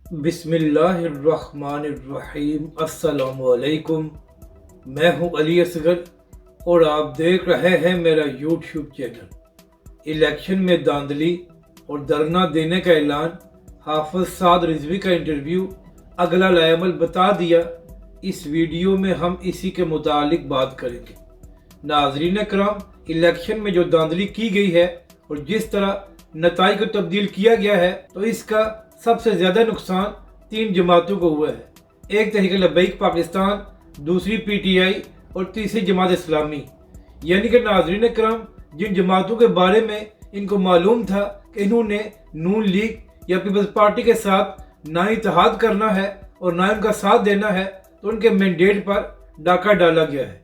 बिस्मिल्लाहिर्रहमानिर्रहीम। अस्सलामुअलैकुम। मैं हूं अली असगर और आप देख रहे हैं मेरा यूट्यूब चैनल। इलेक्शन में धांधली और धरना देने का ऐलान, हाफिज साद रिजवी का इंटरव्यू, अगला लाएमल बता दिया। इस वीडियो में हम इसी के मुतालिक बात करेंगे। नाज़रीन कराम, इलेक्शन में जो धांधली की गई है और जिस तरह नताइज को तब्दील किया गया है, तो इसका सबसे ज़्यादा नुकसान 3 जमातों को हुआ है। एक तहरीक लब्बैक पाकिस्तान, दूसरी PTI और तीसरी जमात इस्लामी। यानी कि नाज़रीन कराम, जिन जमातों के बारे में इनको मालूम था कि इन्होंने नून लीग या पीपल्स पार्टी के साथ ना इत्तेहाद करना है और ना उनका साथ देना है, तो उनके मैंडेट पर डाका डाला गया है।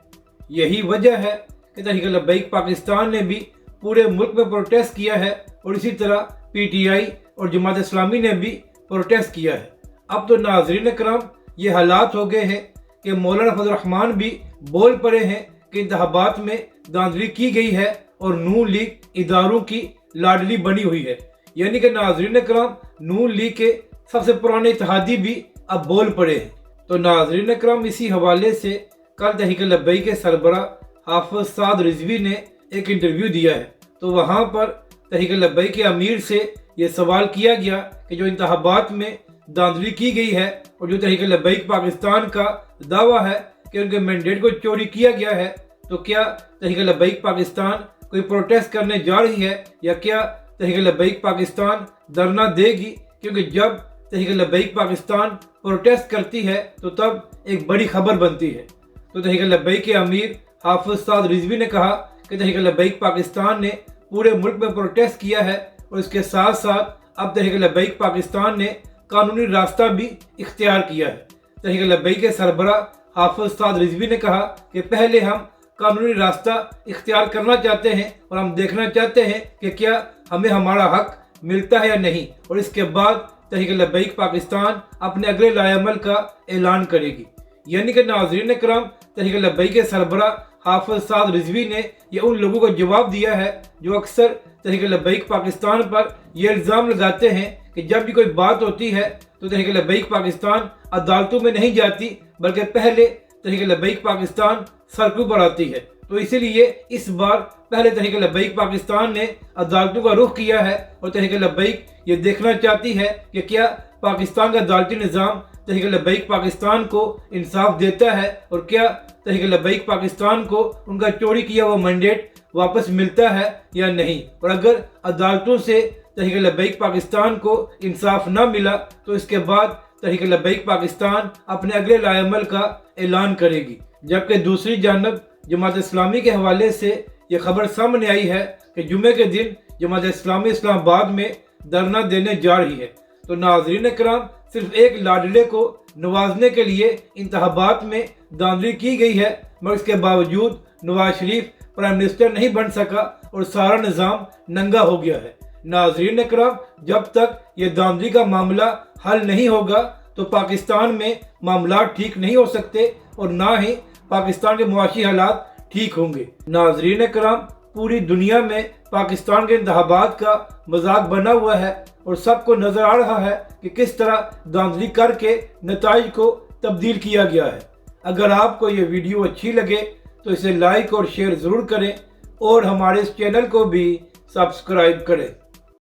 यही वजह है कि तहरीक लब्बैक पाकिस्तान ने भी पूरे मुल्क में प्रोटेस्ट किया है और इसी तरह PTI और जमात इस्लामी ने भी प्रोटेस्ट किया है। अब तो नाज़रीन कराम, ये हालात हो गए हैं कि मौलाना फजल रहमान भी बोल पड़े हैं कि इंतखाबात में धांधली की गई है और नून लीग इदारों की लाडली बनी हुई है। यानी कि नाज़रीन कराम, नून लीग के सबसे पुराने इत्तेहादी भी अब बोल पड़े हैं। तो नाज़रीन कराम, इसी हवाले से कल तहरीक लब्बैक के सरबराह हाफिज साद रिजवी ने एक इंटरव्यू दिया है। तो वहाँ पर तहरीक लब्बैक के अमीर से ये सवाल किया गया कि जो इंतखाबात में धांधली की गई है और जो तहरीक लब्बैक पाकिस्तान का दावा है कि उनके मैंडेट को चोरी किया गया है, तो क्या तहरीक लब्बैक पाकिस्तान कोई प्रोटेस्ट करने जा रही है या क्या तहरीक लब्बैक पाकिस्तान धरना देगी? क्योंकि जब तहरीक लब्बैक पाकिस्तान प्रोटेस्ट करती है तो तब एक बड़ी खबर बनती है। तो तहरीक लब्बैक के अमीर हाफिज साद रिजवी ने कहा कि तहरीक लब्बैक पाकिस्तान ने पूरे मुल्क में प्रोटेस्ट किया है और इसके साथ साथ अब तहरीक लब्बैक पाकिस्तान ने कानूनी रास्ता भी इख्तियार किया है। तहरीक लब्बैक के सरबराह हाफिज साद रिजवी ने कहा कि पहले हम कानूनी रास्ता इख्तियार करना चाहते हैं और हम देखना चाहते हैं कि क्या हमें हमारा हक मिलता है या नहीं, और इसके बाद तहरीक लब्बैक पाकिस्तान अपने अगले लाएमल का ऐलान करेगी। यानी कि नाज़रीन कराम, तहरीक लब्बैक के सरबराह हाफिज साद रिजवी ने यह उन लोगों को जवाब दिया है जो अक्सर तहरीक लब्बैक पाकिस्तान पर यह इल्ज़ाम लगाते हैं कि जब भी कोई बात होती है तो तहरीक लब्बैक पाकिस्तान अदालतों में नहीं जाती, बल्कि पहले तहरीक लब्बैक पाकिस्तान सड़कों पर आती है। तो इसीलिए इस बार पहले तहरीक लब्बैक पाकिस्तान ने अदालतों का रुख किया है और तहरीक लब्बैक ये देखना चाहती है कि क्या पाकिस्तान का अदालती निज़ाम तहरीक लब्बैक पाकिस्तान को इंसाफ देता है और क्या तहरीक लब्बैक पाकिस्तान को उनका चोरी किया हुआ मैंडेट वापस मिलता है या नहीं। और अगर अदालतों से तहरीक लब्बैक पाकिस्तान को इंसाफ न मिला तो इसके बाद तहरीक लब्बैक पाकिस्तान अपने अगले लाएमल का ऐलान करेगी। जबकि दूसरी जानब जमात इस्लामी के हवाले से ये खबर सामने आई है कि जुमे के दिन जमात इस्लामी इस्लामाबाद में धरना देने जा रही है। तो नाज़रीन कराम, सिर्फ एक लाडले को नवाजने के लिए इंतखाबात में धांधली की गई है, मगर इसके बावजूद नवाज शरीफ प्राइम मिनिस्टर नहीं बन सका और सारा निज़ाम नंगा हो गया है। नाज़रीन कराम, जब तक ये धांधली का मामला हल नहीं होगा तो पाकिस्तान में मामला ठीक नहीं हो सकते और ना ही पाकिस्तान के मुआशी हालात ठीक होंगे। नाज़रीन कराम, पूरी दुनिया में पाकिस्तान के इंतखाबात का मजाक बना हुआ है और सबको नजर आ रहा है कि किस तरह धांधली करके नताइज को तब्दील किया गया है। अगर आपको ये वीडियो अच्छी लगे तो इसे लाइक और शेयर ज़रूर करें और हमारे इस चैनल को भी सब्सक्राइब करें।